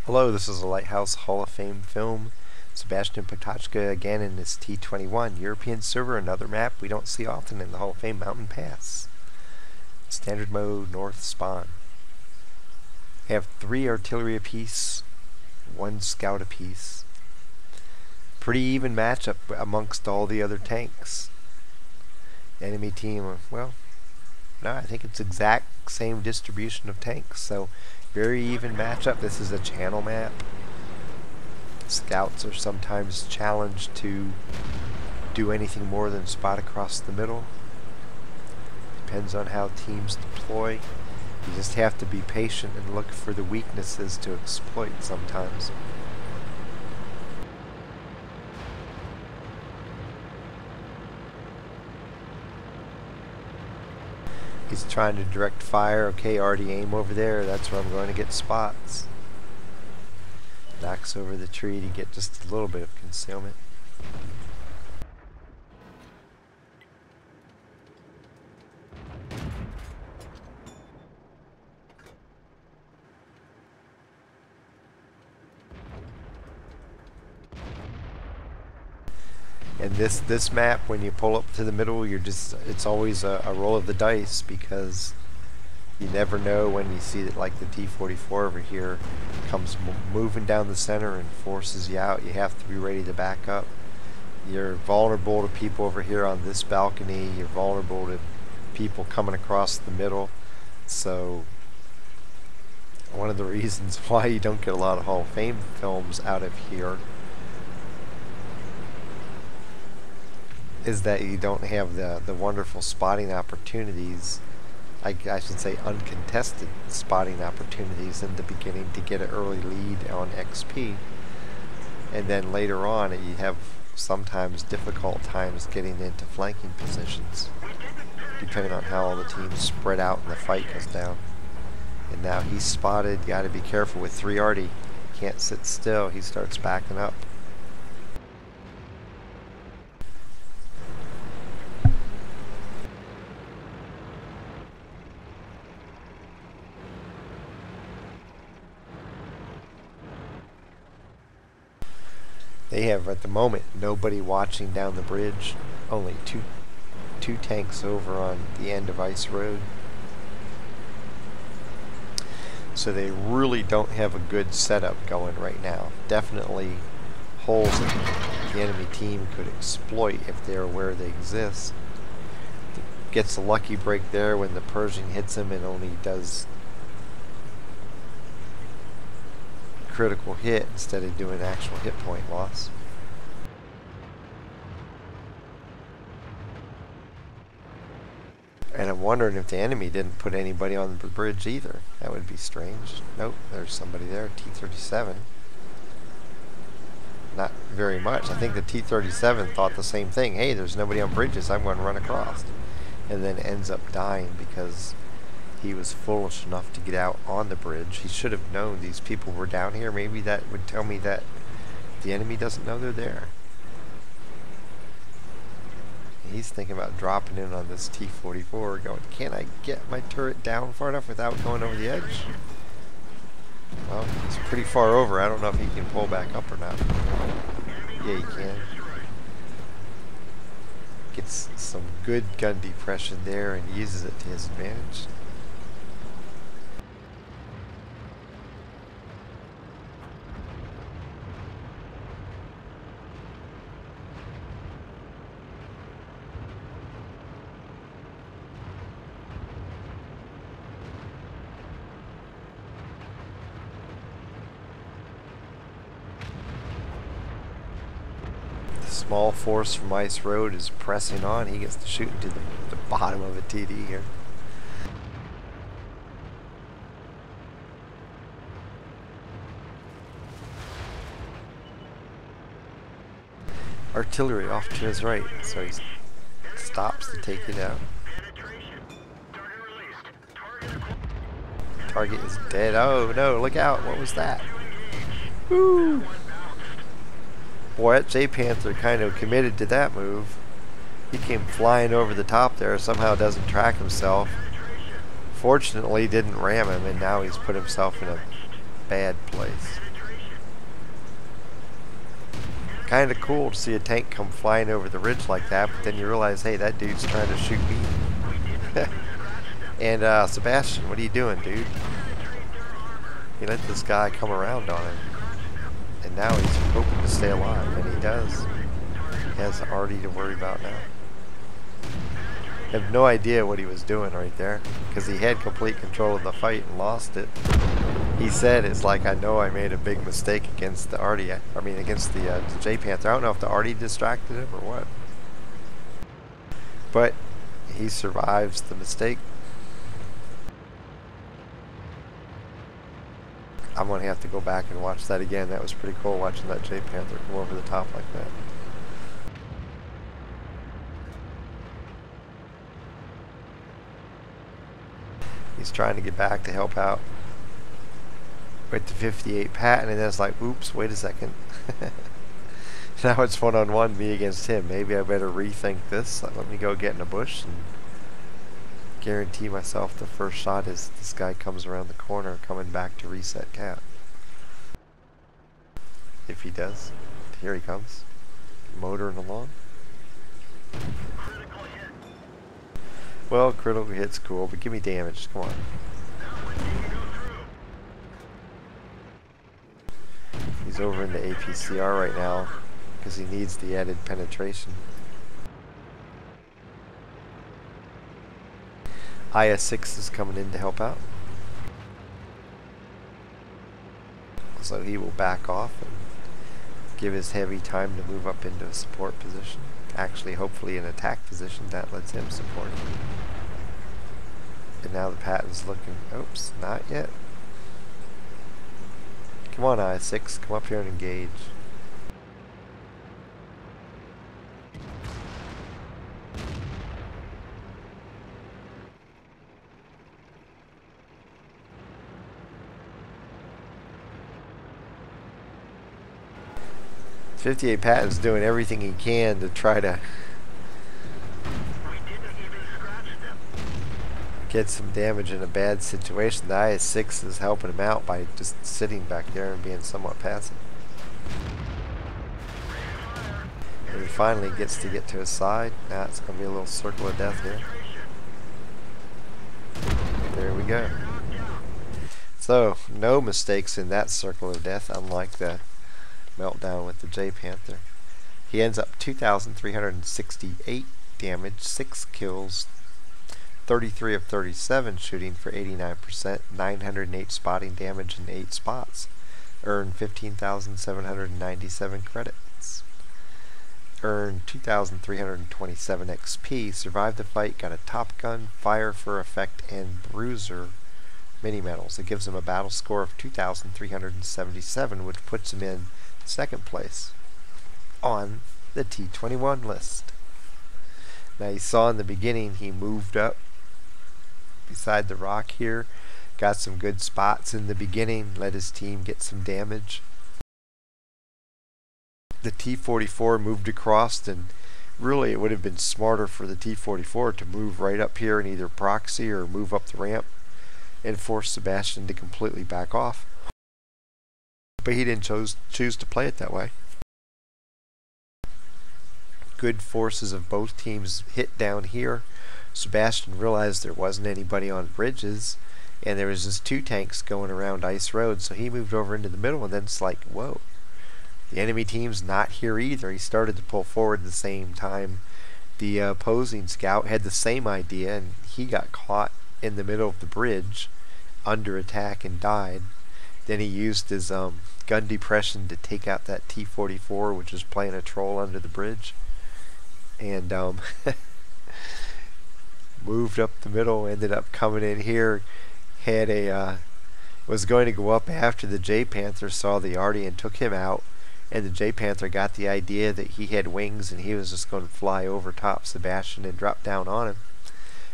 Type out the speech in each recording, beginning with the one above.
Hello, this is a Lighthouse Hall of Fame film. Sebastian Potachka again in this T21 European server, another map we don't see often in the Hall of Fame Mountain Pass. Standard mode, north spawn. We have 3 artillery apiece, 1 scout apiece. Pretty even matchup amongst all the other tanks. The enemy team, well, no, I think it's exact same distribution of tanks, so very even matchup. This is a channel map. Scouts are sometimes challenged to do anything more than spot across the middle. Depends on how teams deploy. You just have to be patient and look for the weaknesses to exploit sometimes. He's trying to direct fire. Okay, already aim over there. That's where I'm going to get spots. Knocks over the tree to get just a little bit of concealment. And this map, when you pull up to the middle, it's always a roll of the dice, because you never know when you see that, like the T-44 over here comes moving down the center and forces you out. You have to be ready to back up. You're vulnerable to people over here on this balcony. You're vulnerable to people coming across the middle. So one of the reasons why you don't get a lot of Hall of Fame films out of here is that you don't have the wonderful spotting opportunities. I should say uncontested spotting opportunities in the beginning to get an early lead on XP, and then later on you have sometimes difficult times getting into flanking positions depending on how all the teams spread out and the fight goes down. And now he's spotted. Got to be careful with 3 arty. Can't sit still. He starts backing up. They have, at the moment, nobody watching down the bridge. Only two tanks over on the end of Ice Road. So they really don't have a good setup going right now. Definitely holes that the enemy team could exploit if they're aware they exist. Gets a lucky break there when the Pershing hits him and only does critical hit instead of doing actual hit point loss. And I'm wondering if the enemy didn't put anybody on the bridge either. That would be strange. Nope, there's somebody there. T-37. Not very much. I think the T-37 thought the same thing. Hey, there's nobody on bridges. I'm going to run across. And then ends up dying because he was foolish enough to get out on the bridge. He should have known these people were down here. Maybe that would tell me that the enemy doesn't know they're there. He's thinking about dropping in on this T-44, going, can I get my turret down far enough without going over the edge? Well, he's pretty far over. I don't know if he can pull back up or not. Yeah, he can. Gets some good gun depression there and uses it to his advantage. Small force from Ice Road is pressing on. He gets to shoot into the bottom of a TD here. Artillery off to his right, so he stops to take it out. Target is dead. Oh no, look out. What was that? Woo! Boy, that J-Panther kind of committed to that move. He came flying over the top there, somehow doesn't track himself. Fortunately, didn't ram him, and now he's put himself in a bad place. kind of cool to see a tank come flying over the ridge like that, but then you realize, hey, that dude's trying to shoot me. And Sebastian, what are you doing, dude? He let this guy come around on him, and now he's hoping to stay alive, and he does. He has Artie to worry about now. I have no idea what he was doing right there, because he had complete control of the fight and lost it. He said, it's like, I know I made a big mistake against the Artie, against the J Panther. I don't know if the Artie distracted him or what. But he survives the mistake. I'm going to have to go back and watch that again. That was pretty cool watching that J Panther come over the top like that. He's trying to get back to help out with the 58 Patton, and then it's like, oops, wait a second. Now it's one-on-one, me against him. Maybe I better rethink this. Let me go get in a bush and guarantee myself the first shot is this guy comes around the corner coming back to reset cat. If he does. Here he comes. Motoring along. Well, critical hit's cool, but give me damage. Come on. He's over in the APCR right now because he needs the added penetration. IS-6 is coming in to help out. So he will back off and give his heavy time to move up into a support position. Actually, hopefully an attack position that lets him support. And now the Patton's looking, oops, not yet. Come on, IS-6, come up here and engage. .58 Patton's doing everything he can to try to get some damage in a bad situation. The IS-6 is helping him out by just sitting back there and being somewhat passive. And he finally gets to get to his side. Now it's going to be a little circle of death here. There we go. So, no mistakes in that circle of death, unlike the meltdown with the J Panther. He ends up 2,368 damage, 6 kills, 33 of 37 shooting for 89%, 908 spotting damage in 8 spots. Earned 15,797 credits. Earned 2,327 XP, survived the fight, got a Top Gun, Fire for Effect, and Bruiser mini medals. It gives him a battle score of 2,377, which puts him in second place on the T21 list. Now you saw in the beginning he moved up beside the rock here, got some good spots in the beginning, let his team get some damage. The T44 moved across, and really it would have been smarter for the T44 to move right up here and either proxy or move up the ramp and force Sebastian to completely back off. But he didn't choose to play it that way. Good forces of both teams hit down here. Sebastian realized there wasn't anybody on bridges, and there was just 2 tanks going around ice road, so he moved over into the middle, and then it's like, whoa, the enemy team's not here either. He started to pull forward at the same time. The opposing scout had the same idea, and he got caught in the middle of the bridge under attack and died. Then he used his gun depression to take out that T44, which was playing a troll under the bridge, and moved up the middle, ended up coming in here, had a was going to go up after the J Panther, saw the Artie and took him out, and the J Panther got the idea that he had wings and he was just going to fly over top Sebastian and drop down on him.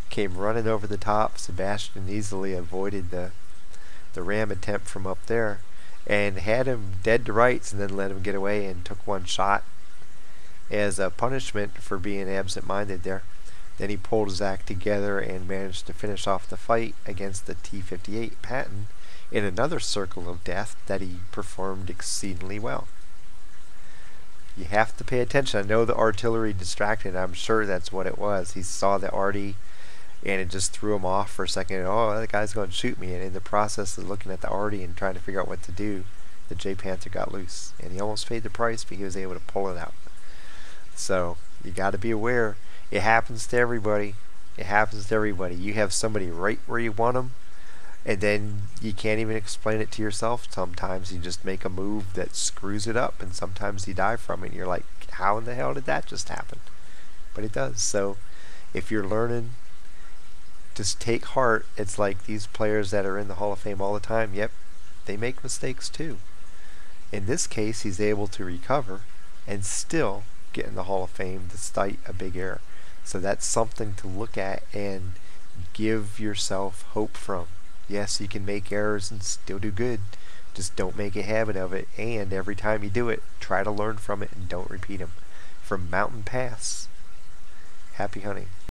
Came running over the top. Sebastian easily avoided the ram attempt from up there and had him dead to rights, and then let him get away and took 1 shot as a punishment for being absent-minded there. Then he pulled his act together and managed to finish off the fight against the T58 Patton in another circle of death that he performed exceedingly well. You have to pay attention. I know the artillery distracted. I'm sure that's what it was. He saw the arty and it just threw him off for a second. Oh, that guy's going to shoot me. And in the process of looking at the arty and trying to figure out what to do, the J Panther got loose. And he almost paid the price, but he was able to pull it out. So you got to be aware. It happens to everybody. It happens to everybody. You have somebody right where you want them, and then you can't even explain it to yourself. Sometimes you just make a move that screws it up, and sometimes you die from it. And you're like, how in the hell did that just happen? But it does. So if you're learning, just take heart. It's like these players that are in the Hall of Fame all the time. Yep, they make mistakes too. In this case, he's able to recover and still get in the Hall of Fame despite a big error. So that's something to look at and give yourself hope from. Yes, you can make errors and still do good. Just don't make a habit of it, and every time you do it, try to learn from it and don't repeat them. From Mountain Pass, happy hunting.